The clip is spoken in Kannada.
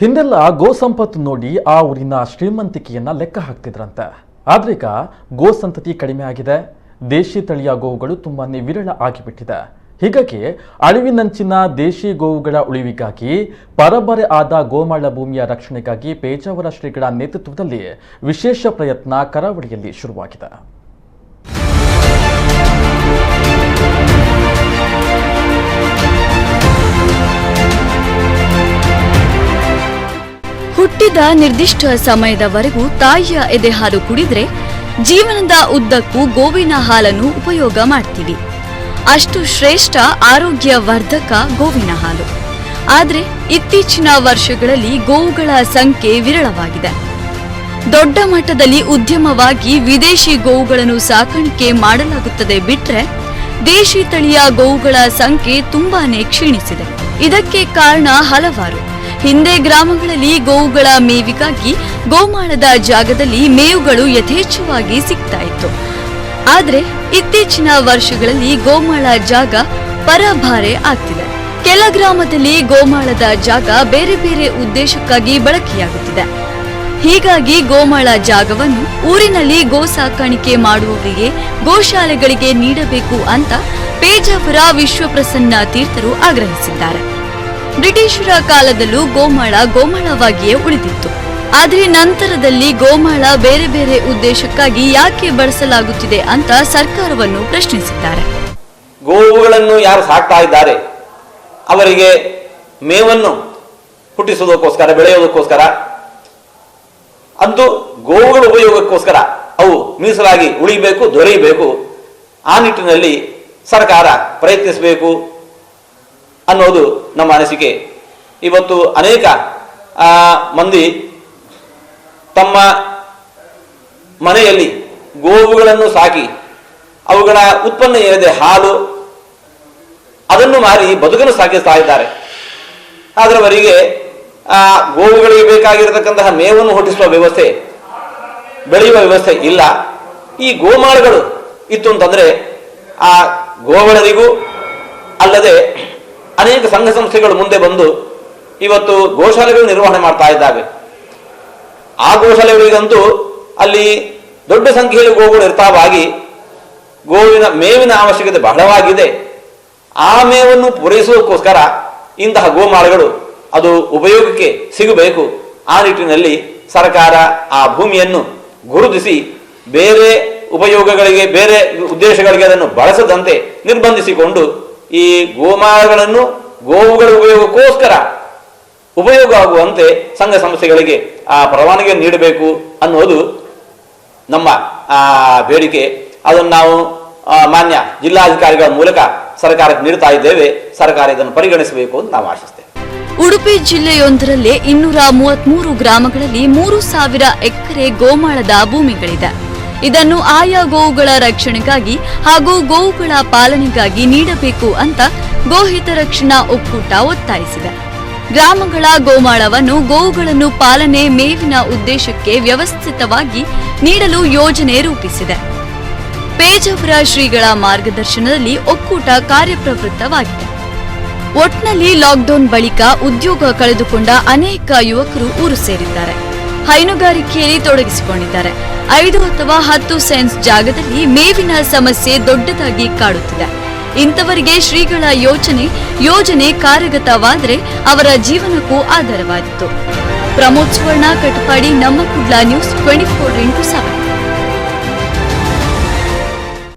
ಹಿಂದೆಲ್ಲ ಗೋ ಸಂಪತ್ತು ನೋಡಿ ಆ ಊರಿನ ಶ್ರೀಮಂತಿಕೆಯನ್ನ ಲೆಕ್ಕ ಹಾಕ್ತಿದ್ರಂತೆ. ಆದ್ರೀಗ ಗೋ ಸಂತತಿ ಕಡಿಮೆ ಆಗಿದೆ. ದೇಶಿ ತಳಿಯ ಗೋವುಗಳು ತುಂಬಾನೇ ವಿರಳ ಆಗಿಬಿಟ್ಟಿದೆ. ಹೀಗಾಗಿ ಅಳಿವಿನಂಚಿನ ದೇಶಿ ಗೋವುಗಳ ಉಳಿವಿಗಾಗಿ ಪರಬರೆ ಆದ ಗೋಮಾಳ ಭೂಮಿಯ ರಕ್ಷಣೆಗಾಗಿ ಪೇಜಾವರ ಶ್ರೀಗಳ ನೇತೃತ್ವದಲ್ಲಿ ವಿಶೇಷ ಪ್ರಯತ್ನ ಕರಾವಳಿಯಲ್ಲಿ ಶುರುವಾಗಿದೆ. ಹುಟ್ಟಿದ ನಿರ್ದಿಷ್ಟ ಸಮಯದವರೆಗೂ ತಾಯಿಯ ಎದೆ ಹಾಲು ಕುಡಿದ್ರೆ ಜೀವನದ ಉದ್ದಕ್ಕೂ ಗೋವಿನ ಹಾಲನ್ನು ಉಪಯೋಗ ಮಾಡ್ತೀವಿ. ಅಷ್ಟು ಶ್ರೇಷ್ಠ ಆರೋಗ್ಯ ವರ್ಧಕ ಗೋವಿನ ಹಾಲು. ಆದ್ರೆ ಇತ್ತೀಚಿನ ವರ್ಷಗಳಲ್ಲಿ ಗೋವುಗಳ ಸಂಖ್ಯೆ ವಿರಳವಾಗಿದೆ. ದೊಡ್ಡ ಮಟ್ಟದಲ್ಲಿ ಉದ್ಯಮವಾಗಿ ವಿದೇಶಿ ಗೋವುಗಳನ್ನು ಸಾಕಾಣಿಕೆ ಮಾಡಲಾಗುತ್ತದೆ ಬಿಟ್ರೆ ದೇಶಿ ತಳಿಯ ಗೋವುಗಳ ಸಂಖ್ಯೆ ತುಂಬಾನೇ ಕ್ಷೀಣಿಸಿದೆ. ಇದಕ್ಕೆ ಕಾರಣ ಹಲವಾರು. ಹಿಂದೆ ಗ್ರಾಮಗಳಲ್ಲಿ ಗೋವುಗಳ ಮೇವಿಗಾಗಿ ಗೋಮಾಳದ ಜಾಗದಲ್ಲಿ ಮೇವುಗಳು ಯಥೇಚ್ಛವಾಗಿ ಸಿಗ್ತಾ ಇತ್ತು. ಆದ್ರೆ ಇತ್ತೀಚಿನ ವರ್ಷಗಳಲ್ಲಿ ಗೋಮಾಳ ಜಾಗ ಪರಭಾರೆ ಆಗ್ತಿದೆ. ಕೆಲ ಗ್ರಾಮದಲ್ಲಿ ಗೋಮಾಳದ ಜಾಗ ಬೇರೆ ಬೇರೆ ಉದ್ದೇಶಕ್ಕಾಗಿ ಬಳಕೆಯಾಗುತ್ತಿದೆ. ಹೀಗಾಗಿ ಗೋಮಾಳ ಜಾಗವನ್ನು ಊರಿನಲ್ಲಿ ಗೋ ಸಾಕಾಣಿಕೆ ಮಾಡುವವರಿಗೆ ಗೋಶಾಲೆಗಳಿಗೆ ನೀಡಬೇಕು ಅಂತ ಪೇಜಾವರ ವಿಶ್ವಪ್ರಸನ್ನ ತೀರ್ಥರು ಆಗ್ರಹಿಸಿದ್ದಾರೆ. ಬ್ರಿಟಿಷರ ಕಾಲದಲ್ಲೂ ಗೋಮಾಳ ಗೋಮಾಳವಾಗಿಯೇ ಉಳಿದಿತ್ತು. ಆದ್ರೆ ನಂತರದಲ್ಲಿ ಗೋಮಾಳ ಬೇರೆ ಬೇರೆ ಉದ್ದೇಶಕ್ಕಾಗಿ ಯಾಕೆ ಬಳಸಲಾಗುತ್ತಿದೆ ಅಂತ ಸರ್ಕಾರವನ್ನು ಪ್ರಶ್ನಿಸಿದ್ದಾರೆ. ಗೋವುಗಳನ್ನು ಯಾರು ಸಾಕ್ತಾ ಇದ್ದಾರೆ ಅವರಿಗೆ ಮೇವನ್ನು ಹುಟ್ಟಿಸುವುದಕ್ಕೋಸ್ಕರ, ಬೆಳೆಯುವುದಕ್ಕೋಸ್ಕರ, ಅಂತೂ ಗೋವುಗಳ ಉಪಯೋಗಕ್ಕೋಸ್ಕರ ಅವು ಮೀಸಲಾಗಿ ಉಳಿಬೇಕು, ದೊರೆಯಬೇಕು. ಆ ನಿಟ್ಟಿನಲ್ಲಿ ಸರ್ಕಾರ ಪ್ರಯತ್ನಿಸಬೇಕು ಅನ್ನೋದು ನಮ್ಮ ಅನಿಸಿಕೆ. ಇವತ್ತು ಅನೇಕ ಮಂದಿ ತಮ್ಮ ಮನೆಯಲ್ಲಿ ಗೋವುಗಳನ್ನು ಸಾಕಿ ಅವುಗಳ ಉತ್ಪನ್ನ ಏನಿದೆ ಹಾಲು, ಅದನ್ನು ಮಾರಿ ಬದುಕನ್ನು ಸಾಗಿಸ್ತಾ ಇದ್ದಾರೆ. ಅದರವರೆಗೆ ಗೋವುಗಳಿಗೆ ಬೇಕಾಗಿರತಕ್ಕಂತಹ ಮೇವನ್ನು ಹುಟ್ಟಿಸುವ ವ್ಯವಸ್ಥೆ, ಬೆಳೆಯುವ ವ್ಯವಸ್ಥೆ ಇಲ್ಲ. ಈ ಗೋಮಾಳಗಳು ಇತ್ತು ಅಂತಂದ್ರೆ ಆ ಗೋಗಳರಿಗೂ ಅಲ್ಲದೆ ಅನೇಕ ಸಂಘ ಸಂಸ್ಥೆಗಳು ಮುಂದೆ ಬಂದು ಇವತ್ತು ಗೋಶಾಲೆಗಳು ನಿರ್ವಹಣೆ ಮಾಡ್ತಾ ಇದ್ದಾವೆ. ಆ ಗೋಶಾಲೆಗಳಿಗಂತೂ ಅಲ್ಲಿ ದೊಡ್ಡ ಸಂಖ್ಯೆಯಲ್ಲಿ ಗೋಗಳು ಇರ್ತಾವಾಗಿ ಗೋವಿನ ಮೇವಿನ ಅವಶ್ಯಕತೆ ಬಹಳವಾಗಿದೆ. ಆ ಮೇವನ್ನು ಪೂರೈಸುವುದಕ್ಕೋಸ್ಕರ ಇಂತಹ ಗೋಮಾಳಗಳು ಅದು ಉಪಯೋಗಕ್ಕೆ ಸಿಗಬೇಕು. ಆ ನಿಟ್ಟಿನಲ್ಲಿ ಸರ್ಕಾರ ಆ ಭೂಮಿಯನ್ನು ಗುರುತಿಸಿ ಬೇರೆ ಉಪಯೋಗಗಳಿಗೆ, ಬೇರೆ ಉದ್ದೇಶಗಳಿಗೆ ಅದನ್ನು ಬಳಸದಂತೆ ನಿರ್ಬಂಧಿಸಿಕೊಂಡು ಈ ಗೋಮಾಳಗಳನ್ನು ಗೋವುಗಳ ಉಪಯೋಗಕ್ಕೋಸ್ಕರ ಉಪಯೋಗ ಆಗುವಂತೆ ಸಂಘ ಸಂಸ್ಥೆಗಳಿಗೆ ಆ ಪರವಾನಗಿ ನೀಡಬೇಕು ಅನ್ನೋದು ನಮ್ಮ ಬೇಡಿಕೆ. ಅದನ್ನು ನಾವು ಮಾನ್ಯ ಜಿಲ್ಲಾಧಿಕಾರಿಗಳ ಮೂಲಕ ಸರ್ಕಾರಕ್ಕೆ ನೀಡುತ್ತಾ ಇದ್ದೇವೆ. ಸರ್ಕಾರ ಇದನ್ನು ಪರಿಗಣಿಸಬೇಕು ಅಂತ ನಾವು ಆಶಿಸ್ತೇವೆ. ಉಡುಪಿ ಜಿಲ್ಲೆಯೊಂದರಲ್ಲೇ 233 ಗ್ರಾಮಗಳಲ್ಲಿ 3000 ಎಕರೆ ಗೋಮಾಳದ ಭೂಮಿಗಳಿದೆ. ಇದನ್ನು ಆಯಾ ಗೋವುಗಳ ರಕ್ಷಣೆಗಾಗಿ ಹಾಗೂ ಗೋವುಗಳ ಪಾಲನೆಗಾಗಿ ನೀಡಬೇಕು ಅಂತ ಗೋಹಿತ ರಕ್ಷಣಾ ಒಕ್ಕೂಟ ಒತ್ತಾಯಿಸಿದೆ. ಗ್ರಾಮಗಳ ಗೋಮಾಳವನ್ನು ಗೋವುಗಳನ್ನು ಪಾಲನೆ, ಮೇವಿನ ಉದ್ದೇಶಕ್ಕೆ ವ್ಯವಸ್ಥಿತವಾಗಿ ನೀಡಲು ಯೋಜನೆ ರೂಪಿಸಿದೆ. ಪೇಜಾವರ ಶ್ರೀಗಳ ಮಾರ್ಗದರ್ಶನದಲ್ಲಿ ಒಕ್ಕೂಟ ಕಾರ್ಯಪ್ರವೃತ್ತವಾಗಿದೆ. ಒಟ್ನಲ್ಲಿ ಲಾಕ್ಡೌನ್ ಬಳಿಕ ಉದ್ಯೋಗ ಕಳೆದುಕೊಂಡ ಅನೇಕ ಯುವಕರು ಊರು ಸೇರಿದ್ದಾರೆ. ಹೈನುಗಾರಿಕೆಯಲ್ಲಿ ತೊಡಗಿಸಿಕೊಂಡಿದ್ದಾರೆ. 5 ಅಥವಾ 10 ಸೆನ್ಸ್ ಜಾಗದಲ್ಲಿ ಮೇವಿನ ಸಮಸ್ಯೆ ದೊಡ್ಡದಾಗಿ ಕಾಡುತ್ತಿದೆ. ಇಂಥವರಿಗೆ ಶ್ರೀಗಳ ಯೋಜನೆ ಕಾರ್ಯಗತವಾದರೆ ಅವರ ಜೀವನಕ್ಕೂ ಆಧಾರವಾದಿತ್ತು. ಪ್ರಮೋದ್ ಸುವರ್ಣ, ಕಟಪಾಡಿ, ನಮ್ಮ ಕುಡ್ಲ ನ್ಯೂಸ್ 24x7.